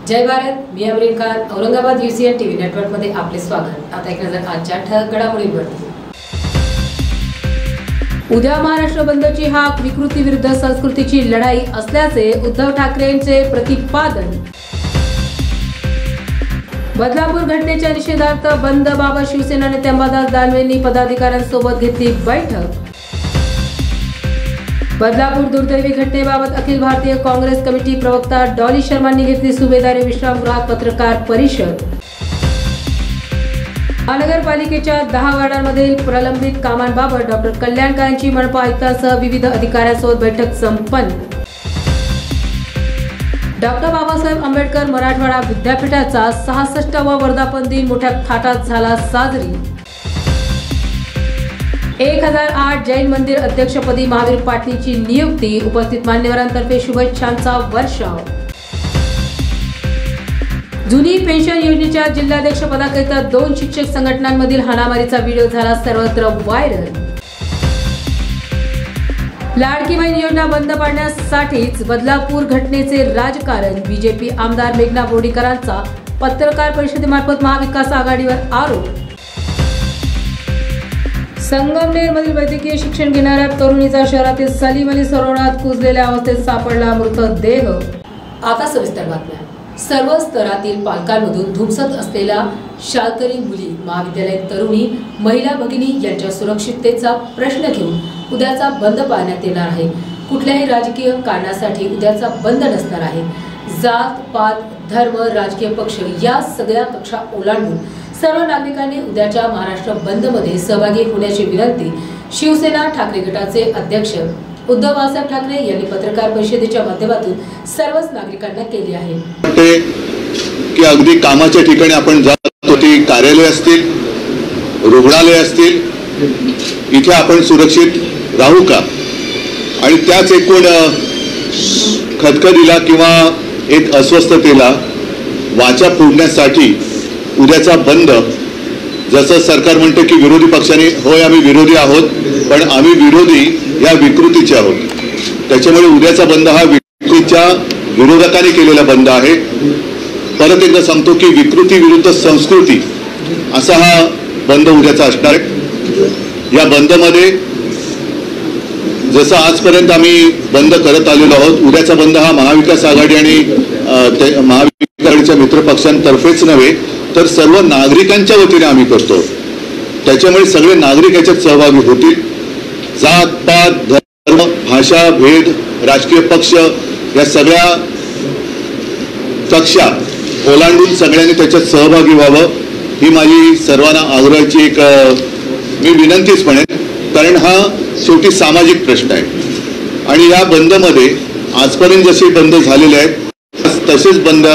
जय भारत, मी Amreen Khan. Aurangabad UCN TV network मध्ये आपले स्वागत. आता एक नजर आजच्या ठळक घडामोडींवरती. उद्या महाराष्ट्र बंदची हाक विकृती विरुद्ध संस्कृतीची लढाई असल्याचे उद्धव ठाकरेंचे प्रतिपादन. बदलापूर घटनेच्या निषेधार्थ बंद बाबत शिवसेना नेते अंबादास दानवेंनी पदाधिकाऱ्यांसोबत घेतली बैठक. बदलापूर दुर्दैवी घटनेबाबत अखिल भारतीय काँग्रेस कमिटी प्रवक्ता डॉली शर्मांनी घेतली सुभेदारी विश्रामगृहात पत्रकार परिषद. महानगरपालिकेच्या 10 वार्डांमधील प्रलंबित कामांबाबत डॉक्टर कल्याण काळेंची मनपा आयुक्तांसह विविध अधिकाऱ्यांसोबत बैठक संपन्न. डॉक्टर बाबासाहेब आंबेडकर मराठवाडा विद्यापीठाचा 66वा वर्धापन दिन मोठ्या थाटात झाला साजरी. 1008 जैन मंदिर अध्यक्षपदी महावीर पाटणीची नियुक्ती. उपस्थित मान्यवरांतर्फे शुभेच्छांचा वर्षाव. जुनी पेन्शन योजनेच्या जिल्हाध्यक्ष पदाकरिता 2 शिक्षक संघटनांमधील हाणामारीचा व्हिडिओ झाला सर्वत्र व्हायरल. लाडकी बहीण योजना बंद पाडण्यासाठीच बदलापूर घटनेचे राजकारण. बीजेपी आमदार मेघना बोर्डीकरांचा पत्रकार परिषदेमार्फत महाविकास आघाडीवर आरोप. संगमनेरमधील वैद्यकीय शिक्षण घेणाऱ्या तरुणीचा शहरातील सलीम अली सरोवरात कुजलेल्या अवस्थेत सापडला मृतदेह. आता सविस्तर बातम्या. सर्व स्तरातील पालकांमधून धुमसत असलेल्या शाळकरी मुली, महाविद्यालयीन तरुणी, महिला भगिनी यांच्या सुरक्षिततेचा प्रश्न घेऊन उद्याचा बंद पाळण्यात येणार आहे. कुठल्याही राजकीय कारणासाठी उद्याचा बंद नसणार आहे. जात, पात, धर्म, राजकीय पक्ष या सगळ्या कक्षा ओलांडून सर्व नागरिकांनी उद्याच्या महाराष्ट्र बंदमध्ये सहभागी होण्याची विनंती शिवसेना ठाकरे गटाचे अध्यक्ष उद्धव बाळासाहेब ठाकरे यांनी पत्रकार परिषदेच्या माध्यमातून सर्वच नागरिकांना केली आहे. की अगदी कामाच्या ठिकाणी आपण जातो, ती कार्यालय असतील, रुग्णालय असतील, इथे आपण सुरक्षित राहू का? आणि त्याच एकूण खदखदीला किंवा एक अस्वस्थतेला वाचा फोडण्यासाठी उद्याचा बंद, जसं सरकार म्हणते की विरोधी पक्षाने, होय आम्ही विरोधी आहोत, पण आम्ही विरोधी या विकृतीचे आहोत. त्याच्यामुळे उद्याचा बंद हा विकृतीच्या विरोधकांनी केलेला बंद आहे. परत एकदा सांगतो की विकृती विरुद्ध संस्कृती असा हा बंद उद्याचा असणार आहे. या बंदमध्ये जसं आजपर्यंत आम्ही बंद करत आलेलो आहोत, उद्याचा बंद हा महाविकास आघाडी आणि महाविकास आघाडीच्या मित्रपक्षांतर्फेच नव्हे तर सर्व नागरिकांच्या वतीने आम्ही करतो. त्याच्यामुळे सगळे नागरिक याच्यात सहभागी होतील. जात, पात, धर्म, भाषा, भेद, राजकीय पक्ष या सगळ्या कक्षा ओलांडून सगळ्यांनी त्याच्यात सहभागी व्हावं ही माझी सर्वांना आग्रहाची एक मी विनंतीच म्हणेन. कारण हा शेवटी सामाजिक प्रश्न आहे आणि या बंदमध्ये आजपर्यंत जसे बंद झालेले आहेत तसेच बंद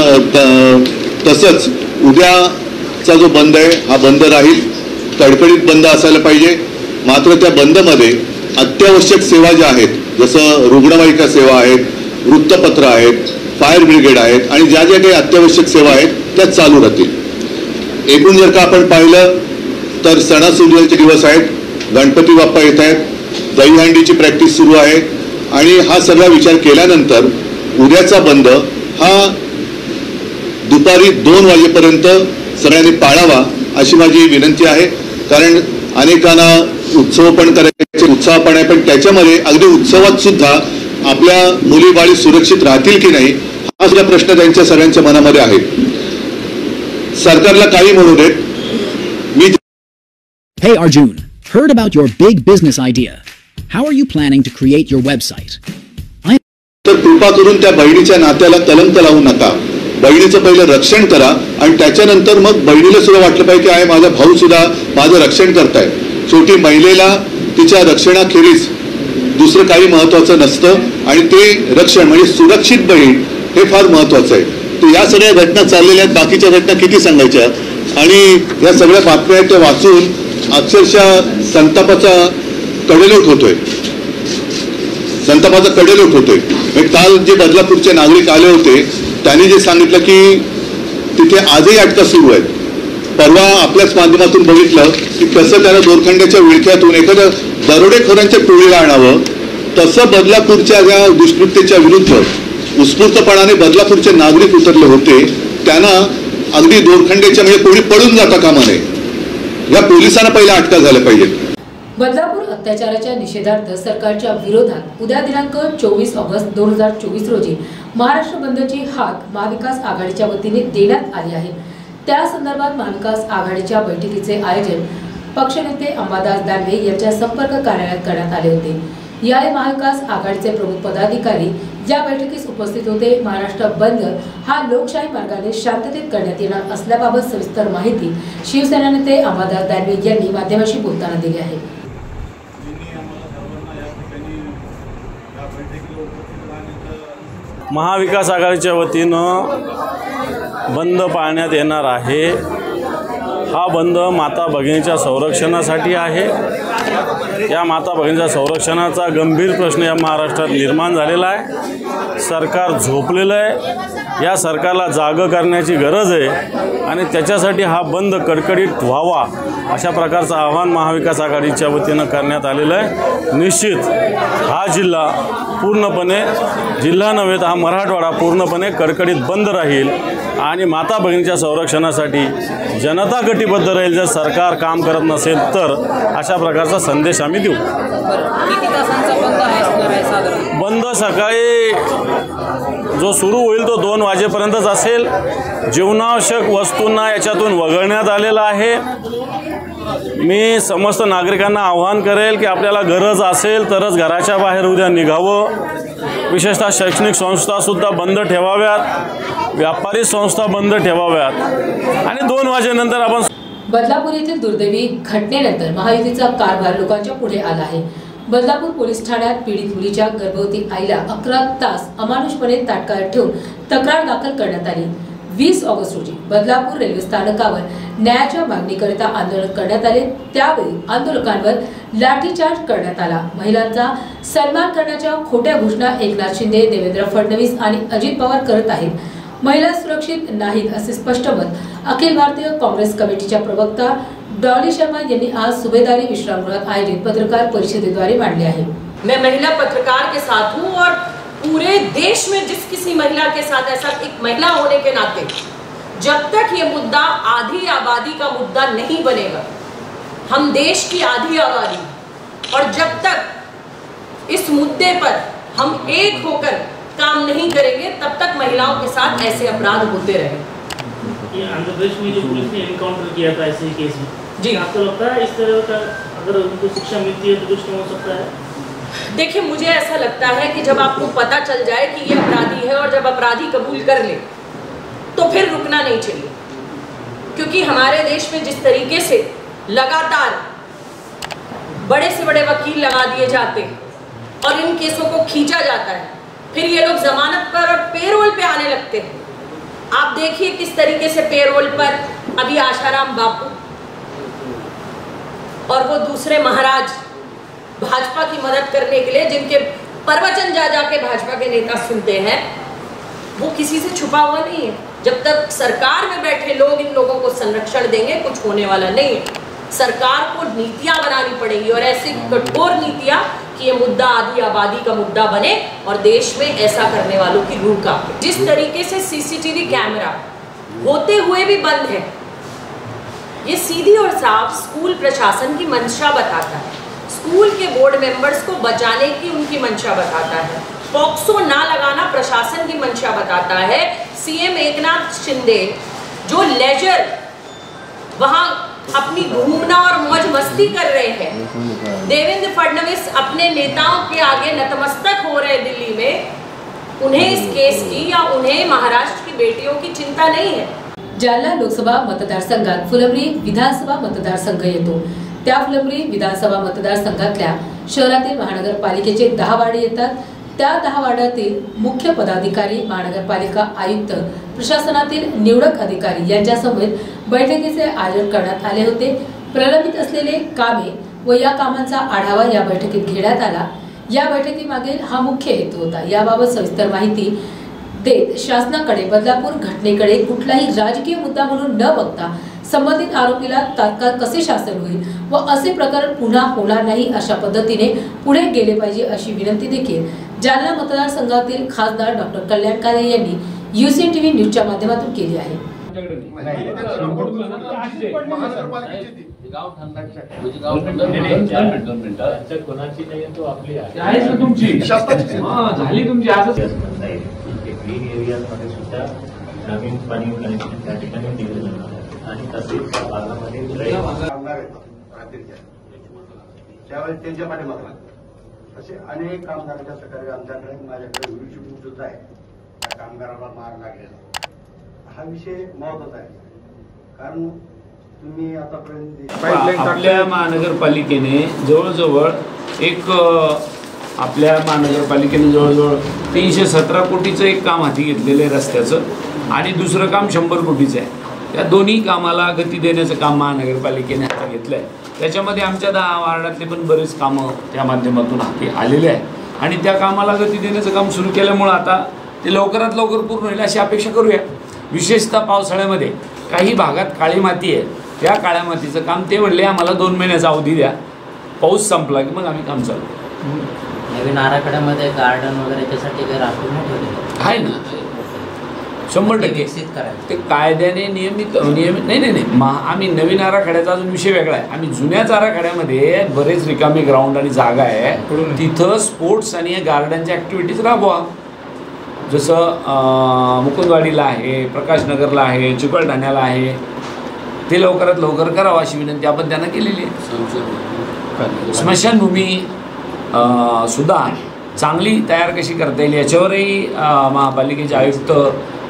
तसंच उद्याचा जो बंद आहे हा बंद राहील. कडकडीत बंद असायला पाहिजे. मात्र त्या बंदमध्ये अत्यावश्यक सेवा ज्या आहेत, जसं रुग्णवाहिका सेवा आहेत, वृत्तपत्र आहेत, फायर ब्रिगेड आहेत आणि ज्या ज्या काही अत्यावश्यक सेवा आहेत त्या चालू राहतील. एकूण जर का आपण पाहिलं तर सणासुदीचे दिवस आहेत, गणपती बाप्पा येत आहेत, दहीहंडीची प्रॅक्टिस सुरू आहे आणि हा सगळा विचार केल्यानंतर उद्याचा बंद हा दुपारी 2 वाजेपर्यंत सगळ्यांनी पाळावा अशी माझी विनंती आहे. कारण अनेकांना उत्सव पण करायचे, उत्साह पण आहे, पण त्याच्यामध्ये अगदी उत्सवात सुद्धा आपल्या मुली बाळी सुरक्षित राहतील की नाही हा सुद्धा प्रश्न त्यांच्या सगळ्यांच्या मनामध्ये आहे. सरकारला काही म्हणू देत. मी Hey Arjun, heard about your big business idea. How are you planning to create your website? तर कृपा करून त्या बहिणीच्या नात्याला कलंक लावू नका. बहिणीचं पहिलं रक्षण करा आणि त्याच्यानंतर मग बहिणीला सुद्धा वाटलं पाहिजे की आहे माझा भाऊ सुद्धा माझं रक्षण करताय. शेवटी महिलेला तिच्या रक्षणाखेरीज दुसरं काही महत्वाचं नसतं आणि ते रक्षण म्हणजे सुरक्षित बहीण हे फार महत्वाचं आहे. तर या सगळ्या घटना चाललेल्या आहेत, बाकीच्या घटना किती सांगायच्या आणि या सगळ्या बातम्या त्या वाचून अक्षरशः संतापाचा कडेलोट होतोय. काल जे बदलापूरचे नागरिक आले होते त्यांनी जे सांगितलं की तिथे आजही अटका सुरू आहेत. परवा आपल्याच माध्यमातून बघितलं की कसं त्याला दोरखंड्याच्या विळख्यातून एखाद्या दरोडेखोरांच्या टोळीला आणावं, तसं बदलापूरच्या या दुष्कृत्याच्या विरुद्ध उत्स्फूर्तपणाने बदलापूरचे नागरिक उतरले होते त्यांना अगदी दोरखंडेच्या म्हणजे कोणी पडून जाता कामा नये. या पोलिसांना पहिल्या अटका झाल्या पाहिजेत. बदलापूर अत्याचाराच्या निषेधार्थ सरकारच्या विरोधात उद्या दिनांक 24 ऑगस्ट 2024 रोजी महाराष्ट्र बंदची हाक महाविकास आघाडीच्या वतीने देण्यात आली आहे. त्या संदर्भात महाविकास आघाडीच्या बैठकीचे आयोजन पक्षनेते अंबादास दानवे यांच्या संपर्क कार्यालयात करण्यात आले होते. यावेळी महाविकास आघाडीचे प्रमुख पदाधिकारी या बैठकीस उपस्थित होते. महाराष्ट्र बंद हा लोकशाही मार्गाने शांततेत करण्यात येणार असल्याबाबत सविस्तर माहिती शिवसेना नेते अंबादास दानवे यांनी माध्यमांशी बोलताना दिली आहे. महाविकास आघाडीच्या वतीनं बंद पाळण्यात येणार आहे. हा बंद माता भगिनीच्या संरक्षणासाठी आहे. या माता भगिनीच्या संरक्षणाचा गंभीर प्रश्न या महाराष्ट्रात निर्माण झालेला आहे. सरकार झोपलेलं आहे. या सरकारला जागं करण्याची गरज आहे आणि त्याच्यासाठी हा बंद कडकडीत व्हावा अशा प्रकारचं आवाहन महाविकास आघाडीच्या वतीनं करण्यात आलेलं आहे. निश्चित हा जिल्हा पूर्णपणे जिल्हा नव्हे तर हा मराठवाडा पूर्णपणे कडकडीत बंद राहील आणि माता भगिनीच्या संरक्षणासाठी जनता कटिबद्ध राहील. जर सरकार काम करत नसेल तर अशा प्रकारचा संदेश आम्ही देऊ. किती तासांचा बंद आहे? बंद सकाळी जो सुरू होईल तो 2 वाजेपर्यंतच असेल. जीवनावश्यक वस्तूंना याच्यातून वगळण्यात आलेलं आहे. मी समस्त नागरिकांना आवाहन करेल की आपल्याला गरज असेल तरच घराच्या बाहेर उद्या निघावं. विशेषतः शैक्षणिक संस्थासुद्धा बंद ठेवाव्यात, व्यापारी संस्था बंद ठेवाव्यात आणि 2 वाजेनंतर आपण. बदलापूर येथील दुर्दैवी घटनेनंतर महायुतीचा कारभार लोकांच्या पुढे आला आहे. बदलापूर पोलीस ठाण्यात पीडित मुलीच्या गर्भवती आईला 11 तास अमानुषपणे ताटकळत ठेवून तक्रार दाखल करण्यात आली. 20 ऑगस्ट रोजी बदलापूर रेल्वे स्थानकावर न्यायाच्या मागणीकरिता आंदोलन करण्यात आले. त्यावेळी आंदोलकांवर लाठीचार्ज करण्यात आला. महिलांचा सन्मान करण्याच्या खोट्या घोषणा एकनाथ शिंदे, देवेंद्र फडणवीस आणि अजित पवार करत आहेत. महिला सुरक्षित नाहीत असे स्पष्ट मत अखिल भारतीय काँग्रेस कमिटीच्या प्रवक्ता डॉली शर्मा यांनी आज सुभेदारी विश्रामगृहात आयोजित पत्रकार परिषदेद्वारे मांडले आहे. मैं महिला पत्रकार के साथ हूँ और पूरे देश में जिस किसी महिला के साथ ऐसा, एक महिला होने के नाते जब तक ये मुद्दा आधी आबादी का मुद्दा नहीं बनेगा, हम देश की आधी आबादी, और जब तक इस मुद्दे पर हम एक होकर काम नहीं करेंगे तब तक महिलाओं के साथ ऐसे अपराध होते रहेंगे. ये आंध्र प्रदेश में जो पुलिस ने एनकाउंटर किया था ऐसे केस में, जी आपको लगता है इस तरह का अगर उनको शिक्षा मिलती है तो कुछ हो सकता है? देखिए, मुझे ऐसा लगता है कि जब आपको पता चल जाए कि ये अपराधी है और जब अपराधी कबूल कर ले तो फिर रुकना नहीं चाहिए. क्योंकि हमारे देश में जिस तरीके से लगातार बड़े से बड़े वकील लगा दिए जाते हैं और इन केसों को खींचा जाता है, फिर ये लोग जमानत पर और पेरोल पे आने लगते हैं. आप देखिए किस तरीके से पेरोल पर अभी आशाराम बापू और वो दूसरे महाराज भाजपा की मदद करने के लिए जिनके प्रवचन जा जाके भाजपा के नेता सुनते हैं, वो किसी से छुपा हुआ नहीं है. जब तक सरकार में बैठे लोग इन लोगों को संरक्षण देंगे कुछ होने वाला नहीं है. सरकार को नीतियां बनानी पड़ेगी और ऐसी कठोर नीतियां कि ये मुद्दा आधी आबादी का मुद्दा बने और देश में ऐसा करने वालों की रूह कांपे. जिस तरीके से सीसीटीवी कैमरा होते हुए भी बंद है, ये सीधी और साफ स्कूल प्रशासन की मंशा बताता है. स्कूल के बोर्ड मेंबर्स को बचाने की उनकी मंशा बताता है. पॉक्सो ना लगाना प्रशासन की मंशा बताता है. सीएम एकनाथ शिंदे जो लेजर वहां अपनी घूमना और मौज मस्ती कर रहे हैं, देवेंद्र फडणवीस अपने नेताओं के आगे नतमस्तक हो रहे दिल्ली में, उन्हें इस केस की या उन्हें महाराष्ट्र की बेटियों की चिंता नहीं है. जालना लोकसभा मतदारसंघात फुलंब्री विधानसभा मतदारसंघ येतो. त्या फुलंब्री विधानसभा मतदारसंघातल्या शहरातील महानगरपालिकेचे 10 वार्ड येतात. त्या 10 वार्डातील मुख्य पदाधिकारी, महानगरपालिका आयुक्त, प्रशासनातील निवडक अधिकारी यांच्यासमवेत बैठकीचे आयोजन करण्यात आले होते. प्रलंबित असलेले कामे व या कामांचा आढावा या बैठकीत घेण्यात आला. या बैठकीमागील हा मुख्य हेतू होता. याबाबत सविस्तर माहिती देत शासनाकडे बदलापूर घटनेकडे कुठलाही राजकीय मुद्दा म्हणून न बघता संबंधित आरोपीला तात्काळ कसे शासन होईल व असे प्रकरण पुन्हा होणार नाही अशा पद्धतीने पुढे गेले पाहिजे अशी विनंती देखील जालना मतदारसंघातील खासदार डॉक्टर कल्याण काळे यांनी UCN TV न्यूजच्या माध्यमातून केली आहे. नवीन पाणी कनेक्शन त्या ठिकाणी दिलं जाणार आणि तसेच भागामध्ये त्यावेळेस त्यांच्या पाठीमागला असे अनेक कामगारांच्या सकाळी आमच्याकडे माझ्याकडे व्हिडिओ शूटिंग सुद्धा आहे. त्या कामगाराला मार लागलेला हा विषय महत्वाचा आहे. कारण तुम्ही आतापर्यंत आपल्या महानगरपालिकेने जवळजवळ आपल्या महानगरपालिकेने जवळजवळ 317 कोटीचं एक काम हाती घेतलेलं आहे रस्त्याचं आणि दुसरं काम 100 कोटीचं आहे. त्या दोन्ही कामाला गती देण्याचं काम महानगरपालिकेने हाती घेतलं आहे. त्याच्यामध्ये आमच्या 10 वार्डातले पण बरेच कामं त्या माध्यमातून हाती आलेले आहे आणि त्या कामाला गती देण्याचं काम सुरू केल्यामुळं आता ते लवकरात लवकर पूर्ण होईल अशी अपेक्षा करूया. विशेषतः पावसाळ्यामध्ये काही भागात काळी माती आहे, त्या काळ्या मातीचं काम ते म्हणले आम्हाला 2 महिन्याचा अवधी द्या, पाऊस संपला की मग आम्ही काम चालू. नवीन आराखड्यामध्ये गार्डन वगैरे त्यासाठी काही राखून आहे ना 100% ते कायद्याने नियमित नाही आम्ही नवीन आराखड्याचा अजून विषय वेगळा आहे. आम्ही जुन्याच आराखड्यामध्ये बरेच रिकामी ग्राउंड आणि जागा आहे, तिथं स्पोर्ट्स आणि गार्डनच्या ॲक्टिव्हिटीज राबवा. जसं मुकुंदवाडीला आहे, प्रकाशनगरला आहे, चिकलठाण्याला आहे, ते लवकरात लवकर करावं अशी विनंती आपण त्यांना केलेली आहे. स्मशानभूमी सुद्धा चांगली तयार कशी करता येईल याच्यावरही महापालिकेचे आयुक्त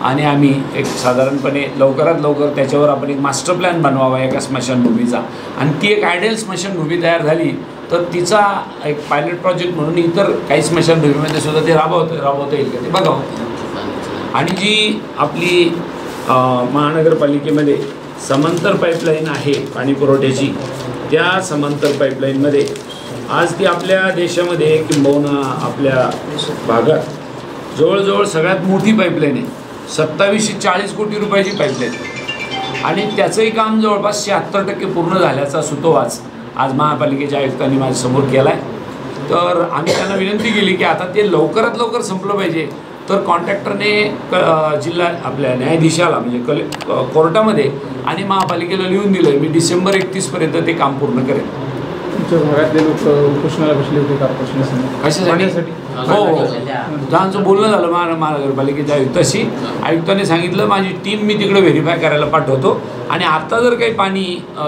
आणि आम्ही एक साधारणपणे लवकरात लवकर त्याच्यावर आपण एक मास्टर प्लॅन बनवावा एका स्मशानभूमीचा आणि ती एक आयडियल स्मशानभूमी तयार झाली तर तिचा एक पायलट प्रोजेक्ट म्हणून इतर काही स्मशानभूमीमध्ये सुद्धा ते राबवता येईल का ते बघावं. आणि जी आपली महानगरपालिकेमध्ये समांतर पाईपलाईन आहे पाणी पुरवठ्याची, त्या समांतर पाईपलाईनमध्ये आज ती आपल्या देशामध्ये किंबहुना आपल्या भागात जवळजवळ सगळ्यात मोठी पाईपलाईन आहे. 2740 कोटी रुपयाची पाईपलाईन आणि त्याचंही काम जवळपास 76% पूर्ण झाल्याचा सुतोवाच आज महापालिकेच्या आयुक्तांनी माझ्यासमोर केला आहे. तर आम्ही त्यांना विनंती केली की आता ते लवकरात लवकर संपलं पाहिजे. तर कॉन्ट्रॅक्टरने जिल्हा आपल्या न्यायाधीशाला म्हणजे कोर्टामध्ये आणि महापालिकेला लिहून दिलं आहे मी डिसेंबर 31पर्यंत ते काम पूर्ण करेन. तुमच्या भागातले लोक उपोषणाला बसले होते कशासाठी? हो, आमचं बोलणं झालं महानगरपालिकेच्या आयुक्ताशी. आयुक्ताने सांगितलं माझी टीम मी तिकडे व्हेरीफाय करायला पाठवतो आणि आता जर काही पाणी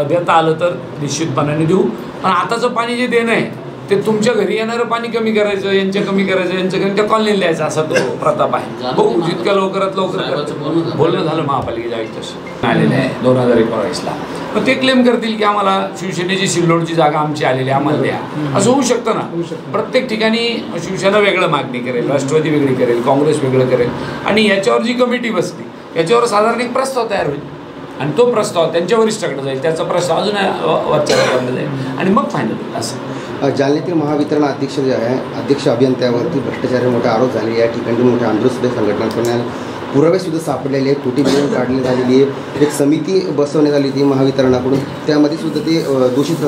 देता आलं तर निश्चितपणाने देऊ. पण आताचं पाणी जे देणं आहे ते तुमच्या घरी येणारं पाणी कमी करायचं, यांच्या कमी करायचं, यांच्या कमी त्या कॉलनीला द्यायचा असा तो प्रताप आहे. बघू जितक्या लवकरात लवकर बोलणं झालं महापालिकेच्या आयुक्ताशी आलेलं आहे 2019ला. पण ते क्लेम करतील की आम्हाला शिवसेनेची सिल्लोडची जागा आमची आलेली आम्हाला द्या, असं होऊ शकतं ना. प्रत्येक ठिकाणी शिवसेना वेगळं मागणी करेल, राष्ट्रवादी वेगळी करेल, काँग्रेस वेगळं करेल आणि याच्यावर जी कमिटी बसली याच्यावर साधारण एक प्रस्ताव तयार होईल आणि तो प्रस्ताव त्यांच्या वरिष्ठाकडे जाईल, त्याचा प्रस्ताव अजून वरच्या जाईल आणि मग फायनल होईल. असं जालन्यातील महावितरण अध्यक्ष जे आहे अध्यक्ष अभियंत्यावरती भ्रष्टाचाराचे मोठे आरोप झाले. या ठिकाणी मोठे आंदोलन सुद्धा संघटना पुरावे सुद्धा सापडलेले आहेत, खोटी बिलं काढली झालेली आहे. एक समिती बसवण्यात आली होती महावितरणाकडून, त्यामध्ये सुद्धा ते दोषित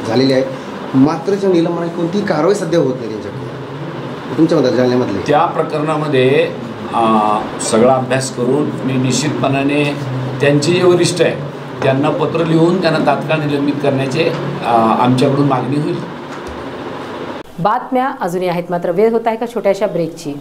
झालेले आहेत. मात्र त्या निलंबनाची कोणतीही कारवाई सध्या होत नाही त्यांच्याकडे. तुमच्या मतात जालन्यामधले त्या प्रकरणामध्ये सगळा अभ्यास करून मी निश्चितपणाने त्यांचे जे वरिष्ठ आहे त्यांना पत्र लिहून त्यांना तात्काळ निलंबित करण्याचे आमच्याकडून मागणी होईल. बातम्या अजूनही आहेत मात्र वेळ होत आहे का छोट्याशा ब्रेकची.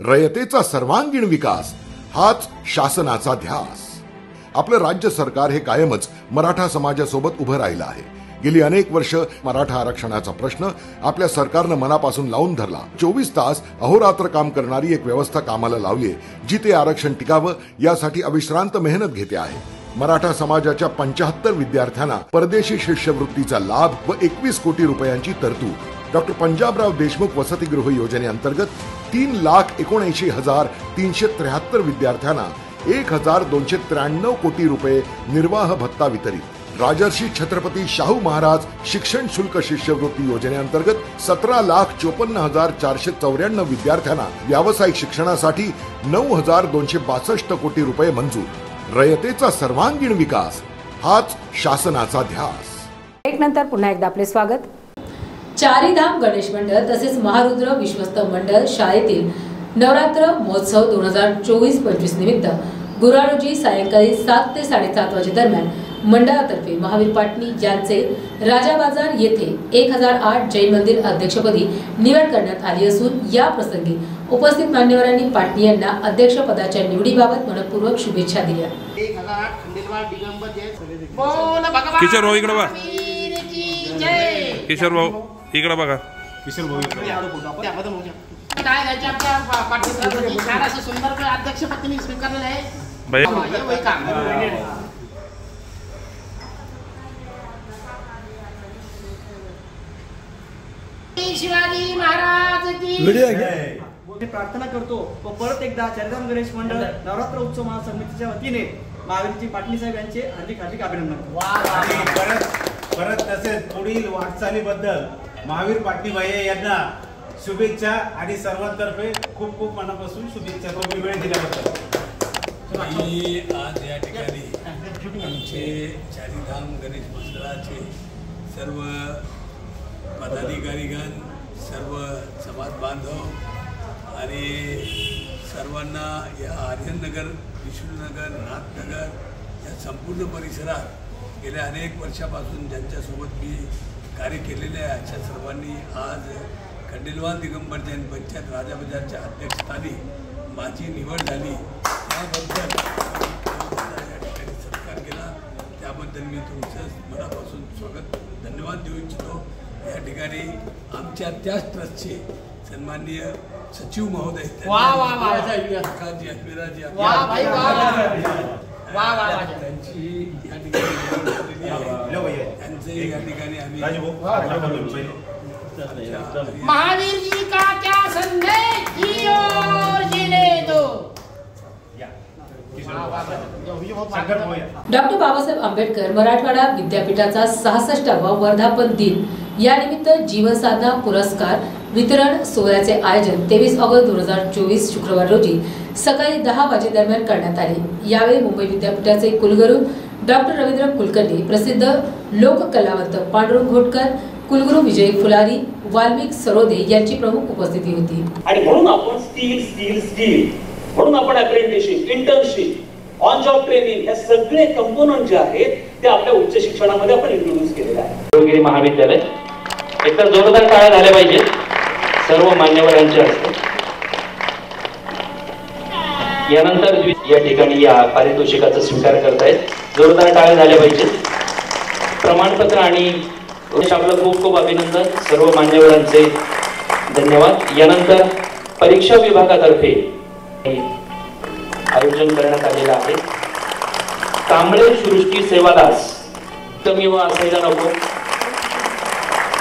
रयतेचा सर्वांगीण विकास हाच शासनाचा ध्यास. आपलं राज्य सरकार हे कायमच मराठा समाजासोबत उभं राहिलं आहे. गेली अनेक वर्ष मराठा आरक्षणाचा प्रश्न आपल्या सरकारनं मनापासून लावून धरला. 24 तास अहोरात्र काम करणारी एक व्यवस्था कामाला लावली आहे, जी ते आरक्षण टिकावं यासाठी अविश्रांत मेहनत घेते आहे. मराठा समाजाच्या 75 विद्यार्थ्यांना परदेशी शिष्यवृत्तीचा लाभ व 21 कोटी रुपयांची तरतूद. डॉक्टर पंजाबराव देशमुख वसतिगृह योजनेअंतर्गत 3,79,373 विद्यार्थ्यांना 1,293 कोटी रुपये निर्वाह भत्ता वितरित. राजर्षी छत्रपती शाहू महाराज शिक्षण शुल्क शिष्यवृत्ती योजनेअंतर्गत 17,54,494 विद्यार्थ्यांना व्यावसायिक शिक्षणासाठी 9,262 कोटी रुपये मंजूर. रयतेचा सर्वांगीण विकास हाच शासनाचा ध्यास. एक नंतर पुन्हा एकदा आपले स्वागत. चारीधाम गणेश मंडळ तसेच महारुद्र विश्वस्त मंडळ शाळेतील नवरात्र महोत्सव 2024-25 निमित्त गुरुवार रोजी सायंकाळी 7 ते 7:30 वाजे दरम्यान मंडळातर्फे महावीर पाटणी यांचे राजा बाजार येथे 1008 जैन मंदिर अध्यक्षपदी निवड करण्यात आली असून या प्रसंगी उपस्थित मान्यवरांनी पाटणी यांना अध्यक्षपदाच्या निवडीबाबत मनपूर्वक शुभेच्छा दिल्या. किशोर भाऊ इकडे बघा. किशोर भाऊ इकडे बघा. किशोर भाऊ सुंदर अध्यक्षपदी स्वीकारलेलं आहे. शिवाजी महाराज की मी प्रार्थना करतो व परत एकदा चारीधाम गणेश मंडळ नवरात्र उत्सव महासमितीच्या वतीने महावीरजी पाटणी साहेब यांचे हार्दिक हार्दिक अभिनंदन. परत तसेच पुढील वाटचालीबद्दल महावीर पाटणी भैया यांना शुभेच्छा आणि सर्वांतर्फे खूप खूप मनापासून शुभेच्छा. तुम्ही वेळ दिल्याबद्दल. आज या ठिकाणी आमचे चारीधाम गणेश मंडळाचे सर्व पदाधिकारीगण, सर्व समाज बांधव आणि सर्वांना या आर्यनगर, विष्णुनगर, नाथनगर या संपूर्ण परिसरात गेल्या अनेक वर्षापासून ज्यांच्यासोबत मी कार्य केलेले आहे अशा सर्वांनी आज खंडेलवाल दिगंबर जैन पंचायत राजा बाजारच्या अध्यक्षस्थानी माझी निवड झाली. त्याबद्दल या ठिकाणी सत्कार केला त्याबद्दल मी तुमचं मनापासून स्वागत धन्यवाद देऊ इच्छितो. या ठिकाणी आमच्या त्याच ट्रस्टचे सन्माननीय सचिव महोदय त्यांची या ठिकाणी त्यांचे या ठिकाणी आम्ही महावीर जी का क्या संदेश जी और जीने दो. डॉक्टर बाबासाहेब आंबेडकर मराठवाडा विद्यापीठाचा 66वा वर्धापन दिन या निमित्त जीवन साधना पुरस्कार वितरण सोहळ्याचे आयोजन 23 ऑगस्ट 2024 शुक्रवार रोजी सकाळी 10 वाजे दरम्यान करण्यात आले. यावेळी मुंबई विद्यापीठाचे कुलगुरू डॉक्टर रवींद्र कुलकर्णी, प्रसिद्ध लोककलावंत पांडुरंग घोटकर, कुलगुरू विजय फुलारी, वाल्मिक सरोदे यांची प्रमुख उपस्थिती होती. आणि म्हणून आपण स्किल म्हणून आपण apprenticeship, internship, on job training हे सगळे कंपोनंट जे आहेत ते आपल्या उच्च शिक्षणामध्ये आपण इंट्रोड्यूस केलेले आहे. देवगिरी महाविद्यालय एकतर जोरदार टाळ्या झाल्या पाहिजे सर्व मान्यवरांच्या हस्ते. यानंतर या ठिकाणी या पारितोषिकाचा स्वीकार करतायत. जोरदार टाळ्या झाल्या पाहिजे. प्रमाणपत्र आणि आपलं खूप खूप अभिनंदन. सर्व मान्यवरांचे धन्यवाद. यानंतर परीक्षा विभागातर्फे आयोजन करण्यात आलेलं आहे. कांबळे सृष्टी सेवादास कमी व असायला नको.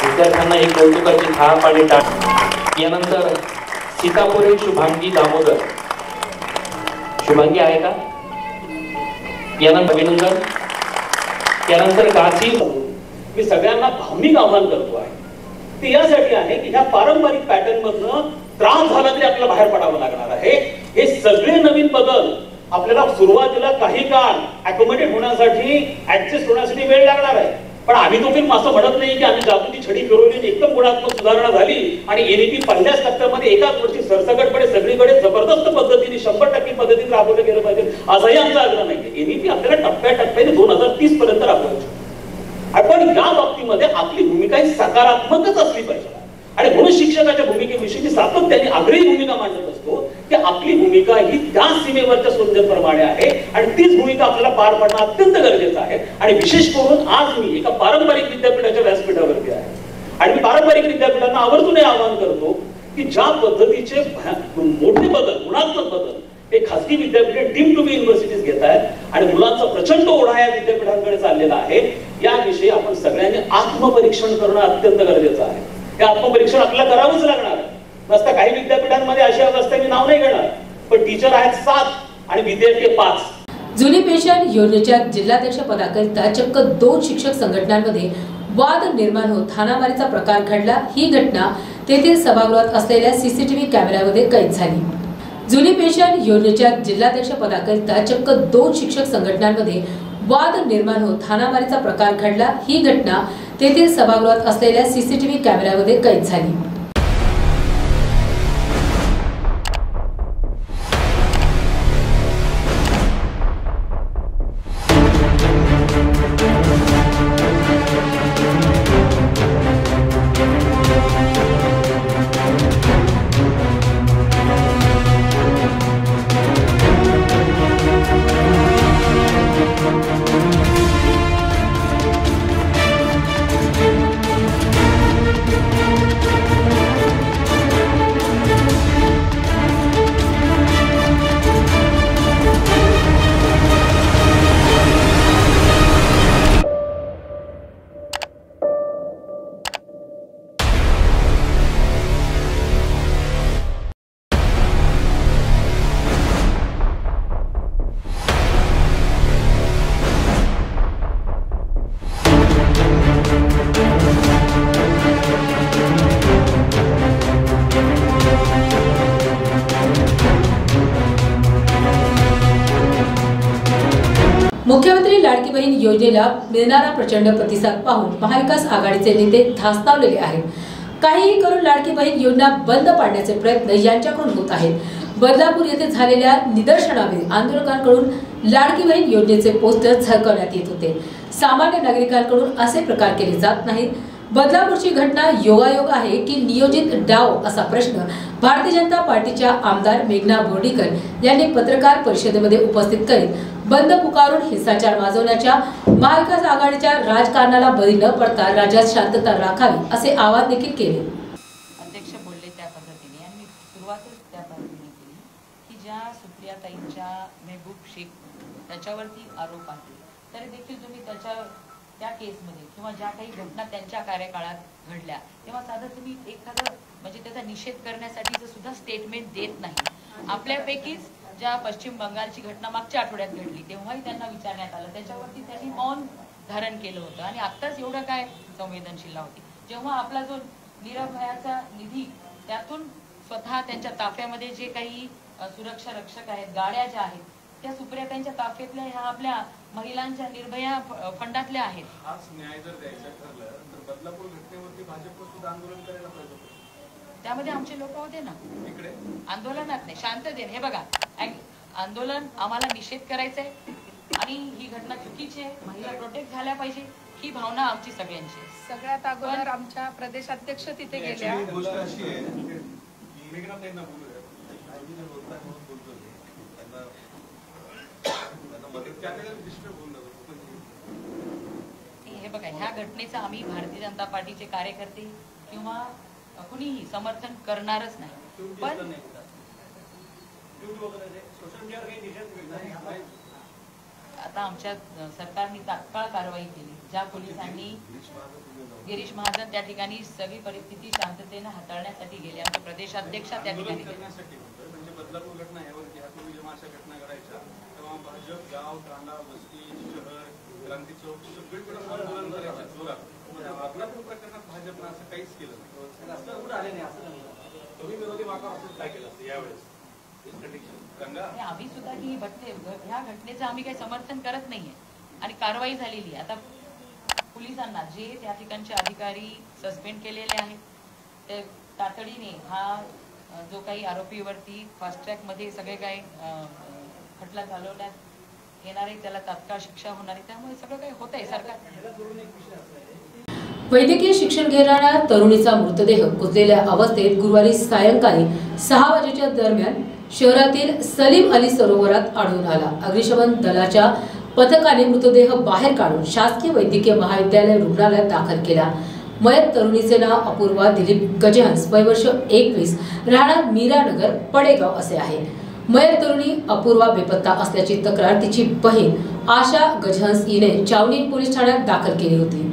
विद्यार्थ्यांना एक कौतुकाची थाप आणि टाळ. यानंतर सीतापुरे शुभांगी दामोदर. शुभांगी आहे का? यानंतर अभिनंदन. यानंतर गाची मी सगळ्यांना भावनिक आव्हान करतो आहे ते यासाठी आहे की ह्या पारंपरिक पॅटर्न मधनं त्रास झाला तरी आपल्याला बाहेर पडावं लागणार आहे. हे सगळे नवीन बदल आपल्याला सुरुवातीला काही काळ अकोमोडेट होण्यासाठी, ऍडजस्ट होण्यासाठी वेळ लागणार आहे. पण आम्ही तो फिल्म असं म्हणत नाही की आम्ही जादूची छडी फिरवली, एकदम गुणात्मक सुधारणा झाली आणि एनईपी पहिल्याच टप्प्यामध्ये एकाच वर्षी सरसकटपणे सगळीकडे जबरदस्त पद्धतीने 100% पद्धतीने राबवलं गेलं पाहिजे असाही आमचा आग्रह नाही. एनईपी आपल्याला टप्प्याटप्प्याने 2030 पर्यंत राबवायची. आपण या बाबतीमध्ये आपली भूमिका ही सकारात्मकच असली पाहिजे आणि म्हणून शिक्षकाच्या भूमिकेविषयी मी सातत्याने आग्रही भूमिका मांडत असतो की आपली भूमिका ही त्या सीमेवरच्या सोल्जरप्रमाणे आहे आणि तीच भूमिका आपल्याला पार पाडणं अत्यंत गरजेचं आहे. आणि विशेष करून आज मी एका पारंपरिक विद्यापीठाच्या व्यासपीठावरती आहे आणि मी पारंपरिक विद्यापीठांना आवर्जून आवाहन करतो की ज्या पद्धतीचे मोठे बदल, गुणात्मक बदल हे खासगी विद्यापीठ डीम टू बी युनिव्हर्सिटीज घेत आहेत आणि मुलांचा प्रचंड ओढा या विद्यापीठांकडे चाललेला आहे. याविषयी आपण सगळ्यांनी आत्मपरीक्षण करणं अत्यंत गरजेचं आहे. हे आत्मपरीक्षण आपल्याला करावंच लागणार. नसता काही विद्यापीठांमध्ये अशी अवस्था मी नाव नाही घेणार, पण टीचर आहेत 7 आणि विद्यार्थी 5. जुनी पेन्शन योजनेच्या जिल्हाध्यक्ष पदाकरिता चक्क 2 शिक्षक संघटनांमध्ये वाद निर्माण होत हाणामारीचा प्रकार घडला. ही घटना तेथील सभागृहात असलेल्या सीसीटीव्ही कॅमेऱ्यामध्ये कैद झाली. जुनी पेन्शन योजनेच्या जिल्हाध्यक्ष पदाकरिता चक्क 2 शिक्षक संघटनांमध्ये वाद निर्माण होत हाणामारीचा प्रकार घडला. ही घटना तेथील सभागृहात असलेल्या सीसीटीव्ही कॅमेऱ्यामध्ये कैद झाली. मुख्यमंत्री लाडकी बहीण योजनेला मिळणारा प्रचंड प्रतिसाद पाहून महाविकास आघाडीचे नेते धास्तावलेले आहेत. काहीही करून लाडकी बहीण योजना बंद पाडण्याचे प्रयत्न यांच्याकडून होत आहेत. बदलापूर येथे झालेल्या निदर्शनामध्ये आंदोलकांकडून लाडकी बहीण योजनेचे पोस्टर झळकवण्यात येत होते. सामान्य नागरिकांकडून असे प्रकार केले जात नाहीत. बदलापूरची घटना योगायोग आहे की नियोजित डाव असा प्रश्न भारतीय जनता पार्टीच्या आमदार मेघना बोर्डीकर यांनी पत्रकार परिषदेमध्ये उपस्थित करीत बंद पुकारून हिंसाचार माजवण्याच्या महाविकास आघाडीच्या राजकारणाला बळी न पडता राज्यात शांतता राखावी असे आवाहन देखील केले. अध्यक्ष बोलले त्या पद्धतीने आणि सुरुवातच त्या पद्धतीने केली की ज्या सुप्रियाताईंच्या मेहबूब शेख त्याच्यावरती आरोप आहे तरी देखील तुम्ही त्या केसमध्ये किंवा ज्या काही घटना त्यांच्या कार्यकाळात घडल्या तेव्हा साधं तुम्ही एखादं म्हणजे त्याचा निषेध करण्यासाठीचं सुद्धा स्टेटमेंट देत नाही. आपल्यापैकीच ज्या पश्चिम बंगालची घटना मागच्या आठवड्यात घडली तेव्हाही त्यांना विचारण्यात आलं, त्याच्यावरती त्यांनी मौन धारण केलं होतं आणि आत्ताच एवढं काय संवेदनशीलता होती. जेव्हा आपला जो निर्भयाचा निधी त्यातून स्वतः त्यांच्या ताफ्यामध्ये जे काही सुरक्षा रक्षक आहेत, गाड्या ज्या आहेत त्या सुप्रियाताईंच्या ताफ्यातल्या ह्या आपल्या महिलांच्या निर्भया फंडातल्या आहेत. हाच न्याय जर द्यायचा ठरलं तर बदलापूर घटनेवरती भाजप सुद्धा आंदोलन करायला पाहिजे. त्यामध्ये आमचे लोक होते ना इकडे आंदोलनात नाही शांततेने. हे बघा आंदोलन आम्हाला निषेध करायचा आहे आणि ही घटना चुकीची आहे, महिला प्रोटेक्ट झाल्या पाहिजे ही भावना आमची सगळ्यांची. सगळ्यात अगोदर आमच्या प्रदेशाध्यक्ष तिथे गेल्या. गोष्ट अशी आहे की मेघनाताईंना बोलूया हे बघा ह्या घटनेचं आम्ही भारतीय जनता पार्टीचे कार्यकर्ते किंवा कुणीही समर्थन करणारच नाही. पण आता आमच्या सरकारने तात्काळ कारवाई केली. ज्या पोलिसांनी गिरीश महाजन त्या ठिकाणी सगळी परिस्थिती शांततेने हाताळण्यासाठी गेले. आमचे प्रदेशाध्यक्ष त्या ठिकाणी म्हणजे बदलापूर घटना यावरती यापूर्वी जेव्हा अशा घटना घडायच्या तेव्हा भाजप गाव तांडा वस्ती शहर क्रांती चौक सगळीकडे आंदोलन करायच्या जोरात. बदलापूर प्रकरणात भाजपनं असं काहीच केलं नाही. तुम्ही विरोधी वाटावर काय केलं असतं यावेळेस? आम्ही सुद्धा ही ह्या घटनेचं आम्ही काही समर्थन करत नाहीये आणि कारवाई झालेली आहे. आता पोलिसांना जे त्या ठिकाणचे अधिकारी सस्पेंड केलेले आहेत ते तातडीने हा जो काही आरोपीवरती फास्ट ट्रॅक मध्ये सगळे काही खटला चालवण्यात येणार आहे त्याला तात्काळ शिक्षा होणार आहे. त्यामुळे सगळं काही होत आहे. सरकार वैद्यकीय शिक्षण घेणाऱ्या तरुणीचा मृतदेह कुजलेल्या अवस्थेत गुरुवारी सायंकाळी 6 वाजेच्या दरम्यान शहरातील सलीम अली सरोवरात आढळून आला. अग्निशमन दलाच्या पथकाने मृतदेह बाहेर काढून शासकीय वैद्यकीय महाविद्यालय रुग्णालयात दाखल केला. मयत तरुणीचे नाव अपूर्वा दिलीप गजहंस, वय वर्ष 21, राहणार मीरानगर पडेगाव असे आहे. मयत तरुणी अपूर्वा बेपत्ता असल्याची तक्रार तिची बहीण आशा गजहंस हिने चावनी पोलीस ठाण्यात दाखल केली होती.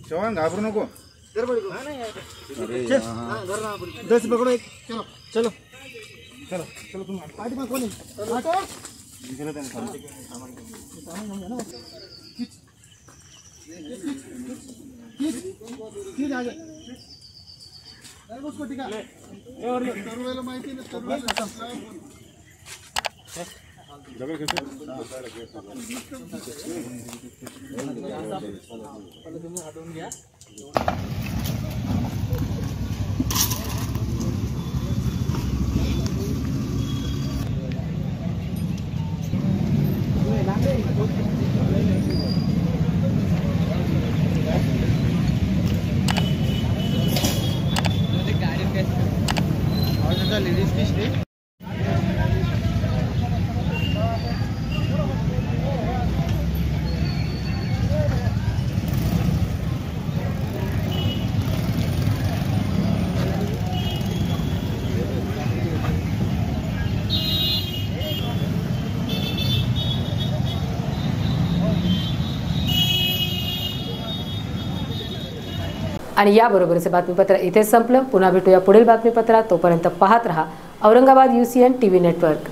चव्हाण घाबरू नको. दस पकडो एक. चलो चलो चलो चलो. तुम पार्टी में कौन है? उसको टिका तरुणाला माहिती ना तुम्ही हटवून घ्या. लेडीज की स्ट्रीट आणि याबरोबरचे बातमीपत्र इथेच संपलं. पुन्हा भेटूया पुढील बातमीपत्रात. तोपर्यंत पाहत रहा औरंगाबाद UCN TV नेटवर्क.